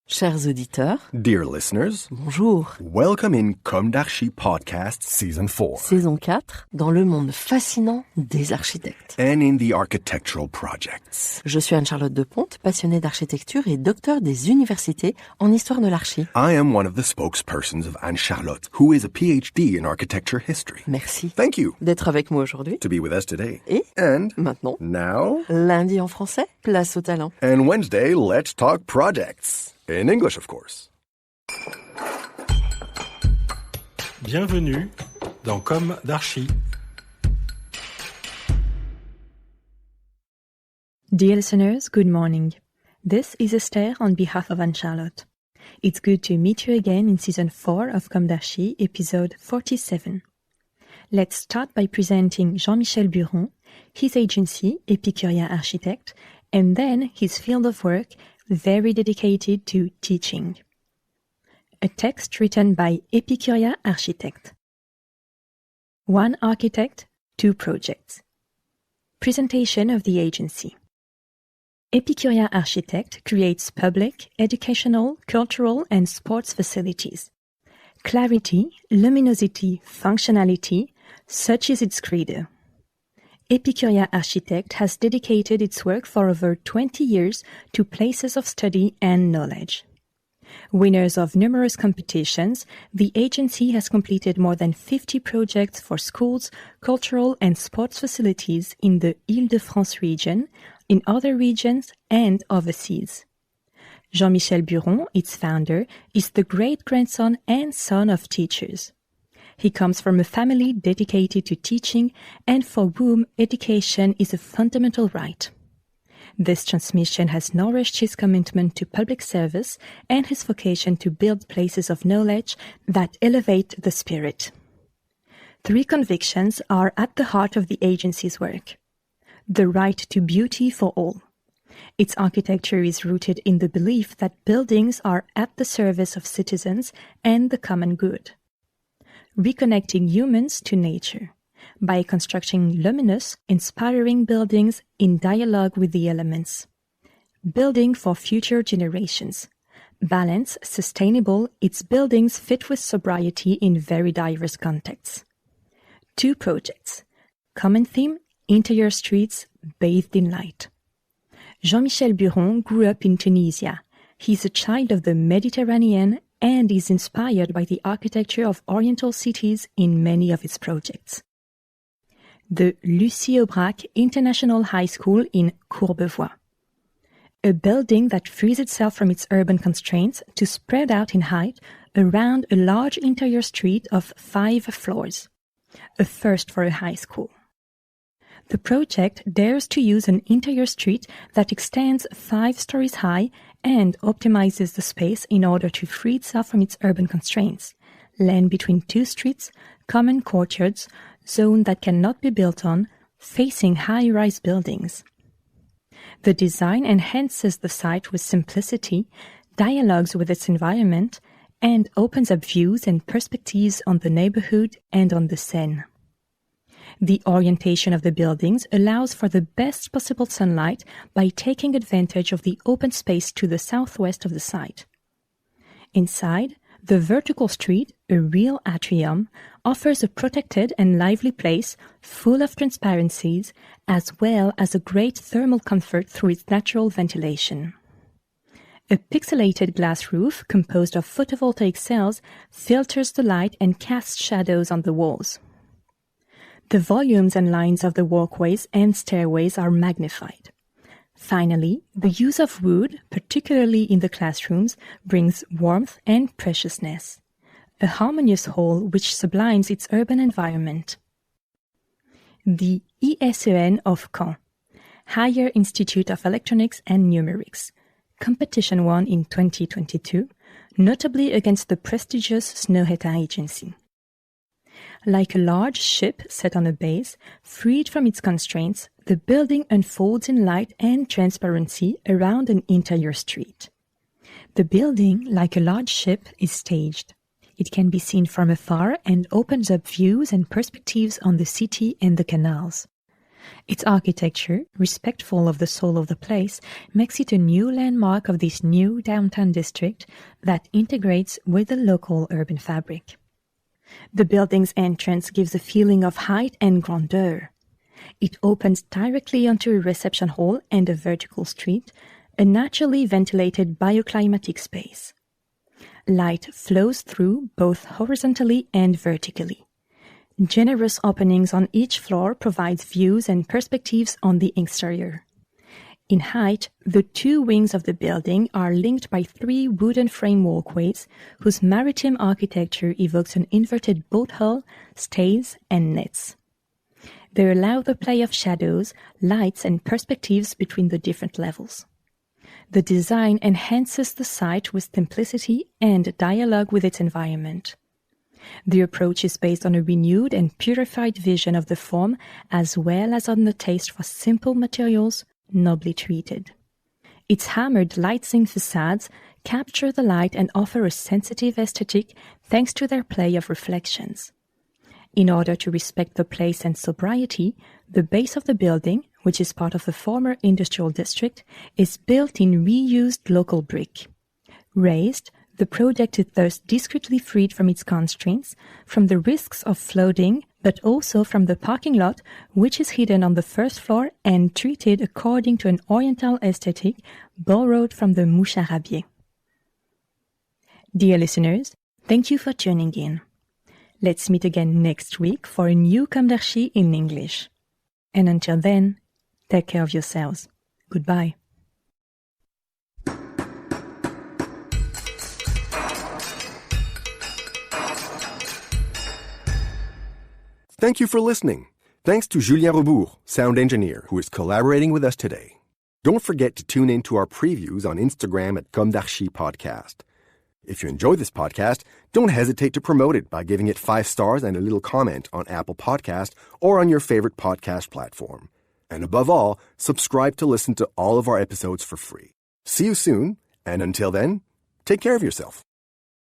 Chers auditeurs, Dear listeners, bonjour. welcome in Comme d'Archi Podcast Season 4. Saison 4, dans le monde fascinant des architectes. And in the architectural projects. Je suis Anne-Charlotte Deponte, passionnée d'architecture et docteur des universités en histoire de l'archi. I am one of the spokespersons of Anne-Charlotte, who is a PhD in architecture history. Merci. Thank you D'être avec moi aujourd'hui. to be with us today. Et And maintenant, now, lundi en français, place au talent. and Wednesday, let's talk projects. In English, of course. Bienvenue dans Comme d'Archi. Dear listeners, good morning. This is Esther on behalf of Anne-Charlotte. It's good to meet you again in Season 4 of Comme d'Archi, episode 47. Let's start by presenting Jean-Michel Buron, his agency, Epicuria Architects, and then his field of work, very dedicated to teaching. A text written by Epicuria Architects. One architect, two projects. Presentation of the agency. Epicuria Architects creates public, educational, cultural, and sports facilities. Clarity, luminosity, functionality, such is its credo. Epicuria Architects has dedicated its work for over 20 years to places of study and knowledge. Winners of numerous competitions, the agency has completed more than 50 projects for schools, cultural and sports facilities in the Île-de-France region, in other regions, and overseas. Jean-Michel Buron, its founder, is the great-grandson and son of teachers. He comes from a family dedicated to teaching and for whom education is a fundamental right. This transmission has nourished his commitment to public service and his vocation to build places of knowledge that elevate the spirit. Three convictions are at the heart of the agency's work. The right to beauty for all. Its architecture is rooted in the belief that buildings are at the service of citizens and the common good. Reconnecting humans to nature by constructing luminous, inspiring buildings in dialogue with the elements. Building for future generations. Balanced, sustainable, its buildings fit with sobriety in very diverse contexts. Two projects. Common theme, interior streets bathed in light. Jean-Michel Buron grew up in Tunisia. He is a child of the Mediterranean and is inspired by the architecture of Oriental cities in many of its projects. The Lucie Aubrac International High School in Courbevoie. A building that frees itself from its urban constraints to spread out in height around a large interior street of 5 floors. A first for a high school. The project dares to use an interior street that extends 5 stories high and optimizes the space in order to free itself from its urban constraints. Land between 2 streets, common courtyards, zone that cannot be built on, facing high-rise buildings. The design enhances the site with simplicity, dialogues with its environment, and opens up views and perspectives on the neighborhood and on the Seine. The orientation of the buildings allows for the best possible sunlight by taking advantage of the open space to the southwest of the site. Inside, the vertical street, a real atrium, offers a protected and lively place full of transparencies as well as a great thermal comfort through its natural ventilation. A pixelated glass roof composed of photovoltaic cells filters the light and casts shadows on the walls. The volumes and lines of the walkways and stairways are magnified. Finally, the use of wood, particularly in the classrooms, brings warmth and preciousness. A harmonious whole which sublimes its urban environment. The ISEN of Caen, Higher Institute of Electronics and Numérique, competition won in 2022, notably against the prestigious Snøhetta agency. Like a large ship set on a base, freed from its constraints, the building unfolds in light and transparency around an interior street. The building, like a large ship, is staged. It can be seen from afar and opens up views and perspectives on the city and the canals. Its architecture, respectful of the soul of the place, makes it a new landmark of this new downtown district that integrates with the local urban fabric. The building's entrance gives a feeling of height and grandeur. It opens directly onto a reception hall and a vertical street, a naturally ventilated bioclimatic space. Light flows through both horizontally and vertically. Generous openings on each floor provide views and perspectives on the exterior. In height, the two wings of the building are linked by 3 wooden frame walkways whose maritime architecture evokes an inverted boat hull, stays, and nets. They allow the play of shadows, lights, and perspectives between the different levels. The design enhances the site with simplicity and dialogue with its environment. The approach is based on a renewed and purified vision of the form as well as on the taste for simple materials, nobly treated. Its hammered light-zinc facades capture the light and offer a sensitive aesthetic thanks to their play of reflections. In order to respect the place and sobriety, the base of the building, which is part of the former industrial district, is built in reused local brick. Raised, the project is thus discreetly freed from its constraints, from the risks of flooding, but also from the parking lot, which is hidden on the first floor and treated according to an oriental aesthetic borrowed from the moucharabieh. Dear listeners, thank you for tuning in. Let's meet again next week for a new Comme d'Archi in English. And until then, take care of yourselves. Goodbye. Thank you for listening. Thanks to Julien Rebours, sound engineer, who is collaborating with us today. Don't forget to tune in to our previews on Instagram at Comme d'Archi Podcast. If you enjoy this podcast, don't hesitate to promote it by giving it 5 stars and a little comment on Apple Podcast or on your favorite podcast platform. And above all, subscribe to listen to all of our episodes for free. See you soon, and until then, take care of yourself.